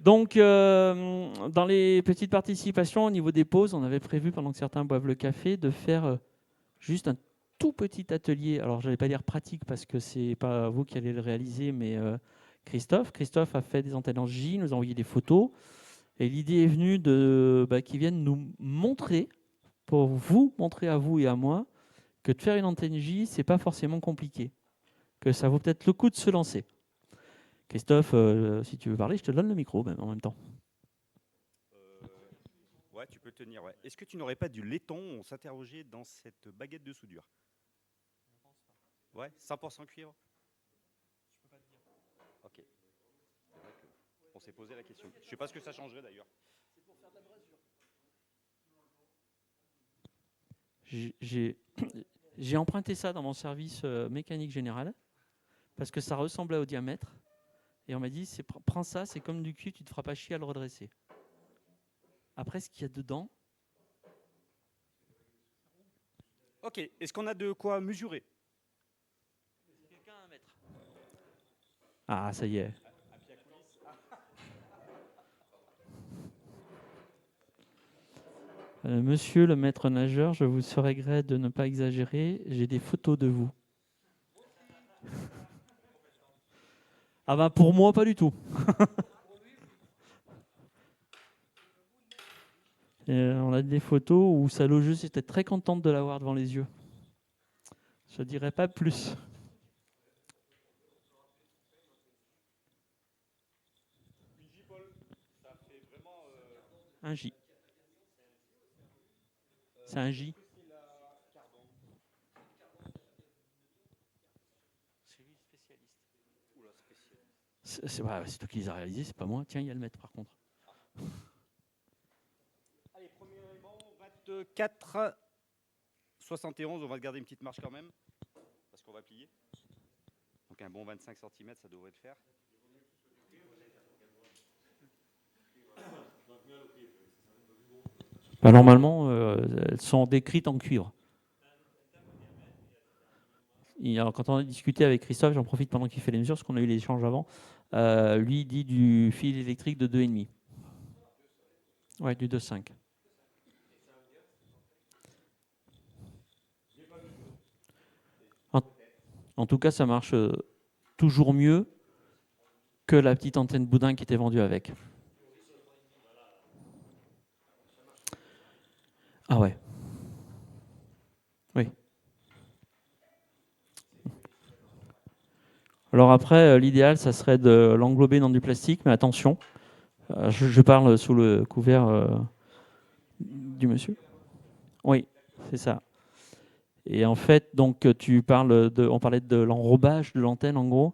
Donc, dans les petites participations au niveau des pauses, on avait prévu, pendant que certains boivent le café, de faire juste un tout petit atelier. Alors, je n'allais pas dire pratique parce que ce n'est pas vous qui allez le réaliser, mais Christophe. Christophe a fait des antennes en J, nous a envoyé des photos. Et l'idée est venue qu'ils viennent nous montrer, pour vous montrer à vous et à moi, que de faire une antenne J, ce n'est pas forcément compliqué. Que ça vaut peut-être le coup de se lancer. Christophe, si tu veux parler, je te donne le micro même en même temps. Ouais, tu peux tenir. Ouais. Est-ce que tu n'aurais pas du laiton? On s'interrogeait dans cette baguette de soudure. Ouais, 100% cuivre. Je peux pas te dire. Ok. C'est vrai qu'on s'est posé la question. Je sais pas ce que ça changerait d'ailleurs. C'est pour faire de la brasure. J'ai emprunté ça dans mon service mécanique générale parce que ça ressemblait au diamètre. Et on m'a dit, prends ça, c'est comme du cuivre, tu ne te feras pas chier à le redresser. Après, ce qu'il y a dedans... Ok, est-ce qu'on a de quoi mesurer? Quelqu'un à mettre. Ah, ça y est. Monsieur le maître nageur, je vous serais gré de ne pas exagérer. J'ai des photos de vous. Ah ben pour moi, pas du tout. On a des photos où sa logeuse était très contente de l'avoir devant les yeux. Je ne dirais pas plus. Un J. C'est un J. C'est toi qui les as réalisés, c'est pas moi. Tiens, il y a le maître par contre. Allez, premier élément, 24, 71. On va garder une petite marche quand même, parce qu'on va plier. Donc un bon 25 cm, ça devrait le faire. Bah, normalement, elles sont décrites en cuivre. Et alors, quand on a discuté avec Christophe, j'en profite pendant qu'il fait les mesures, parce qu'on a eu les échanges avant, lui il dit du fil électrique de 2,5. Ouais, du 2,5. En tout cas, ça marche toujours mieux que la petite antenne boudin qui était vendue avec. Ah ouais. Oui. Alors après, l'idéal, ça serait de l'englober dans du plastique, mais attention, je parle sous le couvert du monsieur. Oui, c'est ça. Et en fait, donc on parlait de l'enrobage de l'antenne en gros.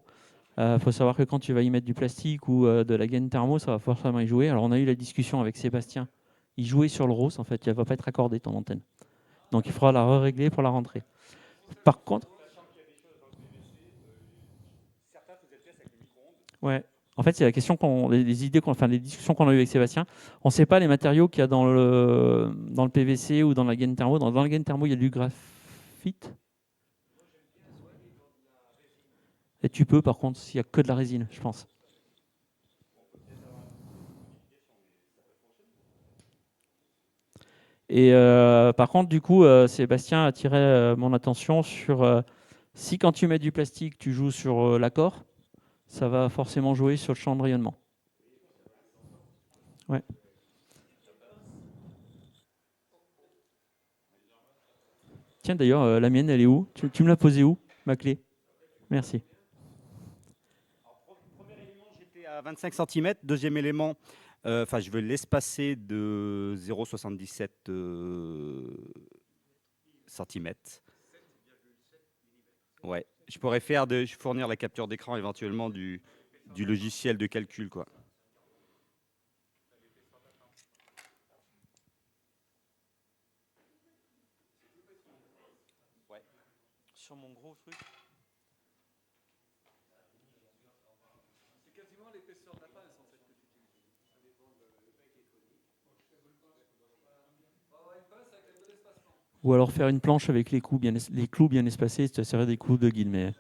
Faut savoir que quand tu vas y mettre du plastique ou de la gaine thermo, ça va forcément y jouer. Alors on a eu la discussion avec Sébastien. Il jouait sur le rose, en fait, elle ne va pas être accordée ton antenne. Donc il faudra la régler pour la rentrée. Par contre, ouais. En fait, c'est la question les idées les discussions qu'on a eues avec Sébastien. On ne sait pas les matériaux qu'il y a dans le PVC ou dans la gaine thermo. Dans la gaine thermo, il y a du graphite. Et tu peux, par contre, s'il n'y a que de la résine, je pense. Et par contre, du coup, Sébastien a attiré mon attention sur si quand tu mets du plastique, tu joues sur l'accord, ça va forcément jouer sur le champ de rayonnement. Ouais. Tiens, d'ailleurs, la mienne, elle est où? Tu me l'as posée où, ma clé? Merci. Premier élément, j'étais à 25 cm. Deuxième élément, je vais l'espacer de 0,77 cm. Ouais. Je pourrais fournir la capture d'écran éventuellement du logiciel de calcul, quoi. Ouais. Sur mon gros truc. C'est quasiment l'épaisseur de la pince en fait que tu utilises. Ça dépend le bec électronique. Ou alors faire une planche avec les clous bien espacés, ça serait des clous de guide, mais...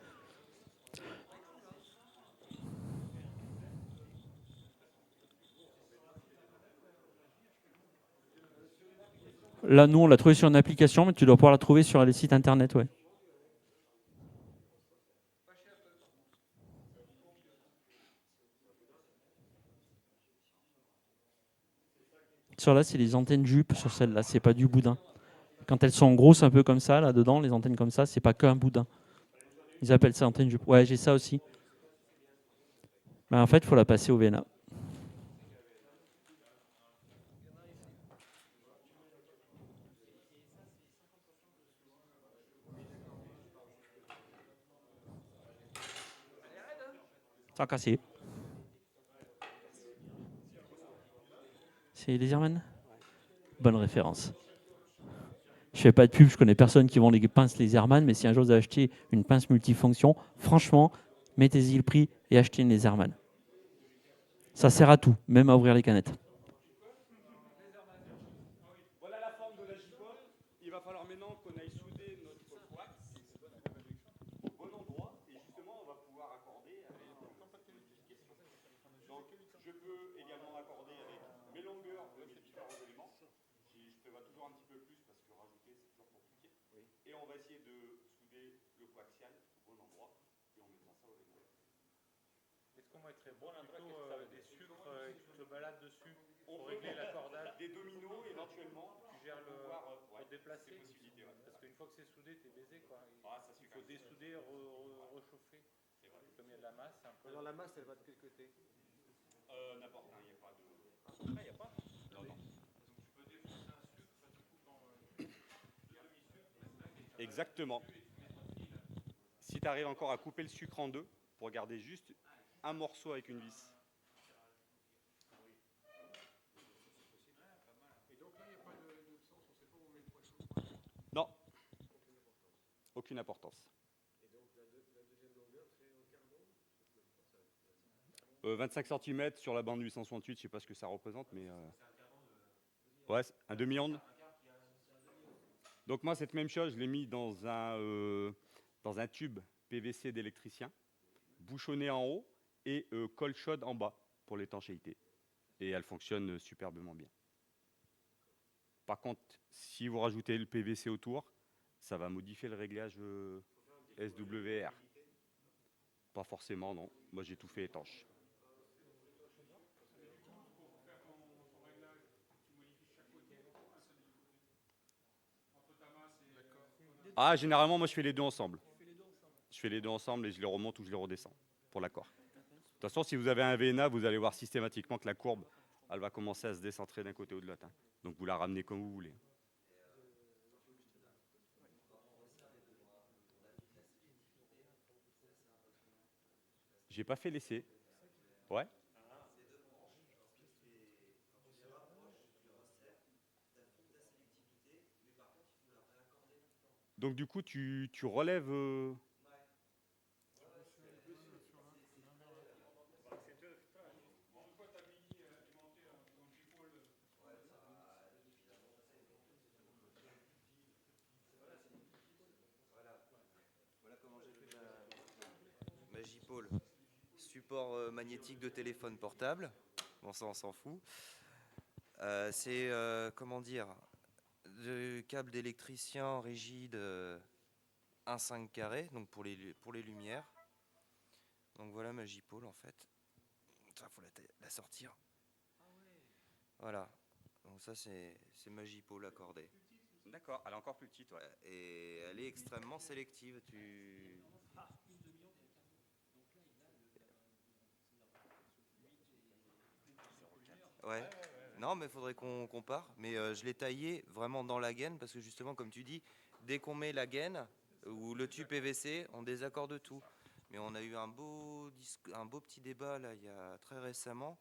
Là, nous, on l'a trouvé sur une application, mais tu dois pouvoir la trouver sur les sites internet, ouais. Sur là, c'est les antennes jupe sur celle-là, c'est pas du boudin. Quand elles sont grosses un peu comme ça, là dedans, les antennes comme ça, c'est pas qu'un boudin. Ils appellent ça antenne jupe. Ouais, j'ai ça aussi. Mais en fait, il faut la passer au VNA. Sans casser. C'est Laserman. Bonne référence. Je fais pas de pub, je connais personne qui vend les pinces Laserman, mais si un jour vous achetez une pince multifonction, franchement, mettez-y le prix et achetez une Laserman. Ça sert à tout, même à ouvrir les canettes. Voilà la forme de la J-pole. Il va falloir maintenant qu'on aille souder notre coax au bon endroit et justement on va pouvoir accorder avec modification. Donc je peux également accorder avec mes longueurs de mes différents éléments. Je prévois toujours un petit peu plus parce que rajouter c'est toujours compliqué. Et on va essayer de souder le coaxial au bon endroit et on mettra ça au vélo. Est-ce qu'on mettrait plutôt des sucres et tu te balades dessus pour régler l'accordage? Des dominos éventuellement. Tu gères pour déplacer. Possibilités, ouais. Parce qu'une fois que c'est soudé, t'es baisé quoi. Il faut dessouder, rechauffer. Comme il y a de la masse, c'est un peu. Alors la masse, elle va de quel côté? N'importe, il n'y a pas de. Ah, il n'y a pas? Non, non. Donc tu peux défoncer un sucre, ça tu coupes en demi-sucre. Exactement. Si tu arrives encore à couper le sucre en deux pour garder juste un morceau avec une vis. Et donc là, il n'y a pas de sens, on ne sait pas où on met le poisson. Non. Aucune importance. Et donc la deuxième longueur, c'est en carbone? 25 cm sur la bande 868, je ne sais pas ce que ça représente, mais. Ouais, un demi-onde. Donc moi, cette même chose, je l'ai mis dans un tube PVC d'électricien, bouchonné en haut et colle chaude en bas pour l'étanchéité. Et elle fonctionne superbement bien. Par contre, si vous rajoutez le PVC autour, ça va modifier le réglage SWR. Pas forcément, non. Moi, j'ai tout fait étanche. Ah, généralement, moi, je fais les deux ensemble. Je fais les deux ensemble et je les remonte ou je les redescends pour l'accord. De toute façon, si vous avez un VNA, vous allez voir systématiquement que la courbe, elle va commencer à se décentrer d'un côté ou de l'autre. Donc, vous la ramenez comme vous voulez. J'ai pas fait l'essai. Ouais. Donc du coup, tu relèves. Voilà comment j'ai fait ma J-pole. Support magnétique de téléphone portable. Bon, ça, on s'en fout. C'est, comment dire, de câble d'électricien rigide 1,5 carré, donc pour les lumières. Donc voilà ma J-pole en fait. Ça, faut la sortir. Voilà. Donc ça, c'est ma J-pole accordée. D'accord, elle est encore plus petite, ouais. Et elle est extrêmement sélective. Ouais. Non, mais il faudrait qu'on compare. Mais je l'ai taillé vraiment dans la gaine parce que justement, comme tu dis, dès qu'on met la gaine ou le tube PVC, on désaccorde tout. Mais on a eu un beau petit débat là, il y a très récemment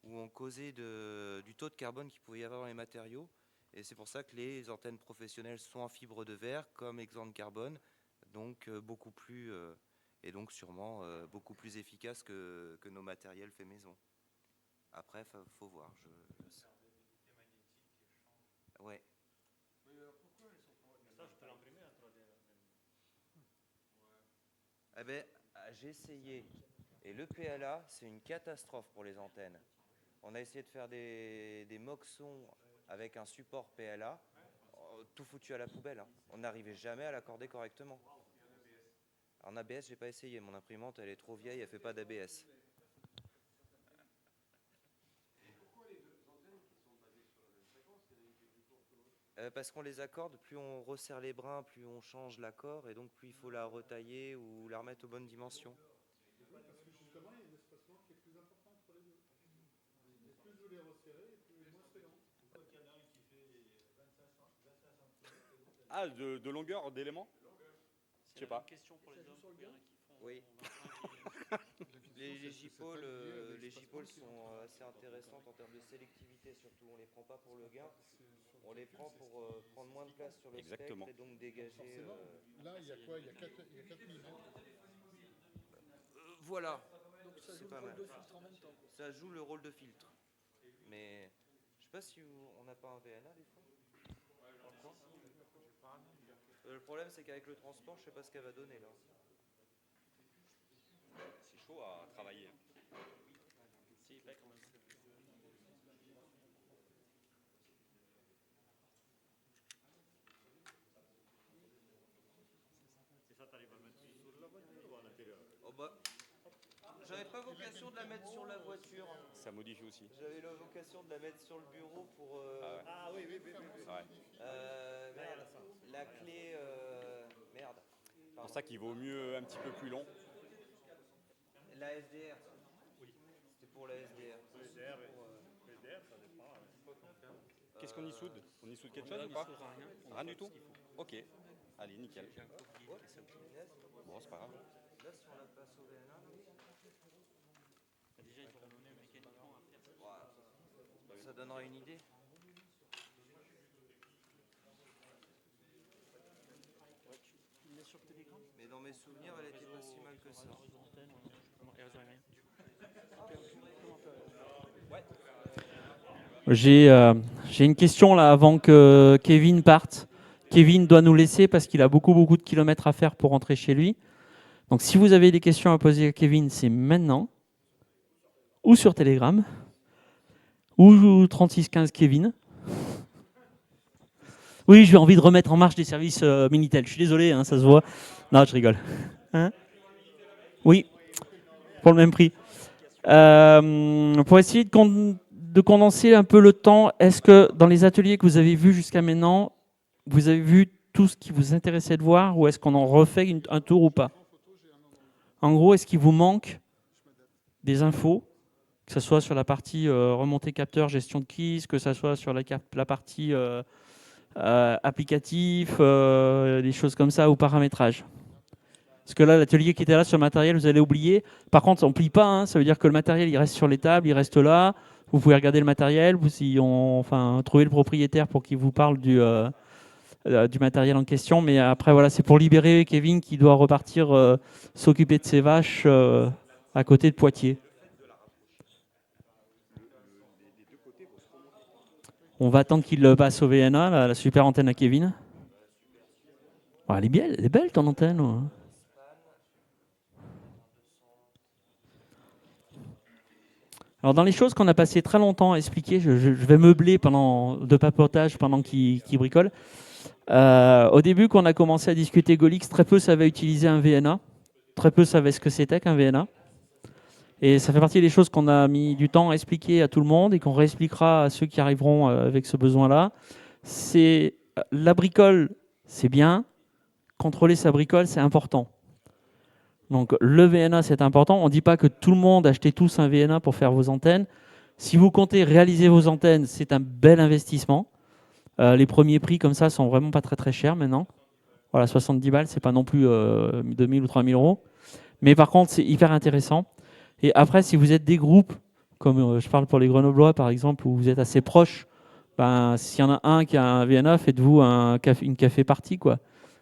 où on causait du taux de carbone qu'il pouvait y avoir dans les matériaux. Et c'est pour ça que les antennes professionnelles sont en fibre de verre comme exempt de carbone, donc beaucoup plus et donc sûrement beaucoup plus efficace que nos matériels faits maison. Après, faut voir. Ouais. Eh ben, j'ai essayé. Et le PLA, c'est une catastrophe pour les antennes. On a essayé de faire des moxons avec un support PLA. tout foutu à la poubelle, hein. On n'arrivait jamais à l'accorder correctement. En ABS, j'ai pas essayé. Mon imprimante, elle est trop vieille, elle fait pas d'ABS. Parce qu'on les accorde, plus on resserre les brins, plus on change l'accord, et donc plus il faut la retailler ou la remettre aux bonnes dimensions. Parce que justement, il y a un espacement qui est plus important entre les deux. Et plus vous les resserrez, et plus moins c'est grand. Pourquoi il y en a un qui fait 25 cm? Ah, de longueur d'éléments? Je sais pas. Question pour les hommes, Oui. Les J-pôles sont assez intéressantes en termes de sélectivité, surtout. On les prend pas pour le gain, on les prend pour prendre moins de place sur le Exactement. spectre et donc dégager. Là, il y a quoi? Il y a 4 mm. Voilà. Donc ça C'est joue pas le rôle mal. de filtre en même temps. Ça joue le rôle de filtre. Mais je sais pas si on n'a pas un VNA des fois. Le problème c'est qu'avec le transport, je sais pas ce qu'elle va donner là. C'est chaud à travailler. Oh bah, j'avais pas vocation de la mettre sur la voiture. Ça modifie aussi. J'avais la vocation de la mettre sur le bureau pour. Ouais. Merde. La clé. Merde. C'est pour ça qu'il vaut mieux un petit peu plus long. La SDR. C'était pour la SDR. Qu'est-ce qu'on y soude? On y soude quelque chose ou pas? Rien du tout? Ok. Allez, nickel. Bon, c'est pas grave. Là, si on la passe au VNA. Ça donnera une idée. Mais dans mes souvenirs, elle était pas si mal que ça. J'ai une question là avant que Kevin parte. Kevin doit nous laisser parce qu'il a beaucoup de kilomètres à faire pour rentrer chez lui. Donc si vous avez des questions à poser à Kevin, c'est maintenant, ou sur Telegram, ou 3615 Kevin. Oui, j'ai envie de remettre en marche des services Minitel. Je suis désolé, hein, ça se voit. Non, je rigole. Hein? Oui, pour le même prix. Pour essayer de condenser un peu le temps, est-ce que dans les ateliers que vous avez vus jusqu'à maintenant, vous avez vu tout ce qui vous intéressait de voir, ou est-ce qu'on en refait un tour ou pas? En gros, est-ce qu'il vous manque des infos, que ce soit sur la partie remontée capteur, gestion de keys, que ce soit sur la partie applicatif, des choses comme ça, ou paramétrage? Parce que là, l'atelier qui était là sur le matériel, vous allez oublier. Par contre, on ne plie pas, hein, ça veut dire que le matériel, il reste sur les tables, il reste là. Vous pouvez regarder le matériel, trouver le propriétaire pour qu'il vous parle du matériel en question. Mais après, voilà, c'est pour libérer Kevin qui doit repartir s'occuper de ses vaches à côté de Poitiers. On va attendre qu'il passe au VNA, la super antenne à Kevin. Oh, elle est belle ton antenne. Ouais. Alors dans les choses qu'on a passé très longtemps à expliquer, je vais meubler de papotage pendant qu'il bricole. Au début, quand on a commencé à discuter Golix, très peu savaient utiliser un VNA. Très peu savaient ce que c'était qu'un VNA. Et ça fait partie des choses qu'on a mis du temps à expliquer à tout le monde et qu'on réexpliquera à ceux qui arriveront avec ce besoin-là. La bricole, c'est bien. Contrôler sa bricole, c'est important. Donc le VNA, c'est important. On ne dit pas que tout le monde achetez tous un VNA pour faire vos antennes. Si vous comptez réaliser vos antennes, c'est un bel investissement. Les premiers prix comme ça sont vraiment pas très très chers maintenant. Voilà, 70 balles, c'est pas non plus 2000 ou 3000 euros. Mais par contre, c'est hyper intéressant. Et après, si vous êtes des groupes, comme je parle pour les Grenoblois par exemple, où vous êtes assez proches, s'il y en a un qui a un VNA, faites-vous une café partie, quoi.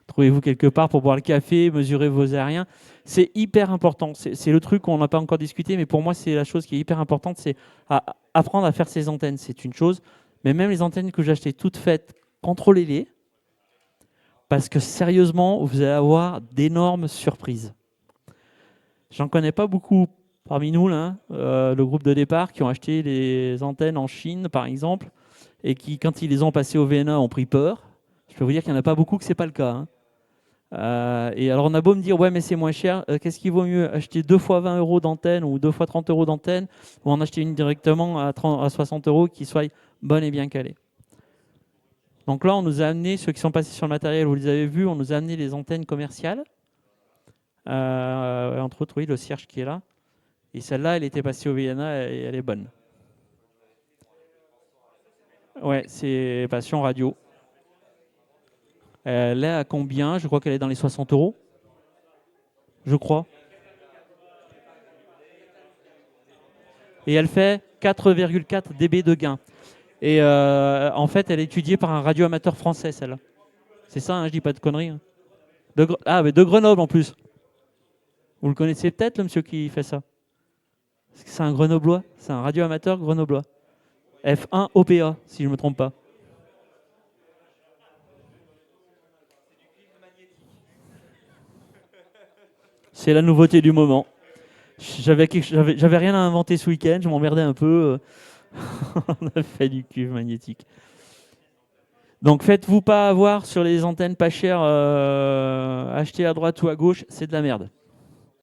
Trouvez-vous quelque part pour boire le café, mesurer vos aériens. C'est hyper important. C'est le truc qu'on n'a pas encore discuté, mais pour moi, c'est la chose qui est hyper importante. C'est apprendre à faire ses antennes. C'est une chose. Mais même les antennes que j'ai achetées toutes faites, contrôlez-les. Parce que sérieusement, vous allez avoir d'énormes surprises. J'en connais pas beaucoup parmi nous, là, le groupe de départ, qui ont acheté des antennes en Chine, par exemple, et qui, quand ils les ont passées au VNA, ont pris peur. Je peux vous dire qu'il n'y en a pas beaucoup que ce n'est pas le cas. Hein. Et alors on a beau me dire, ouais mais c'est moins cher, qu'est-ce qu'il vaut mieux, acheter 2 fois 20 € d'antenne ou 2 fois 30 € d'antenne, ou en acheter une directement à 60 € qui soit bonne et bien calée. Donc là on nous a amené, ceux qui sont passés sur le matériel, vous les avez vus, on nous a amené les antennes commerciales, entre autres oui, le Cierge qui est là, et celle-là elle était passée au VNA et elle est bonne. Ouais, c'est Passion Radio. Elle est à combien? Je crois qu'elle est dans les 60 €. Je crois. Et elle fait 4,4 dB de gain. Et en fait, elle est étudiée par un radioamateur français, celle-là. C'est ça, hein, je dis pas de conneries. Hein. Mais de Grenoble en plus. Vous le connaissez peut-être, le monsieur qui fait ça? C'est un grenoblois, c'est un radioamateur grenoblois. F1 OPA, si je ne me trompe pas. C'est la nouveauté du moment. J'avais rien à inventer ce week-end, je m'emmerdais un peu. On a fait du cuivre magnétique. Donc faites-vous pas avoir sur les antennes pas chères achetées à droite ou à gauche, c'est de la merde.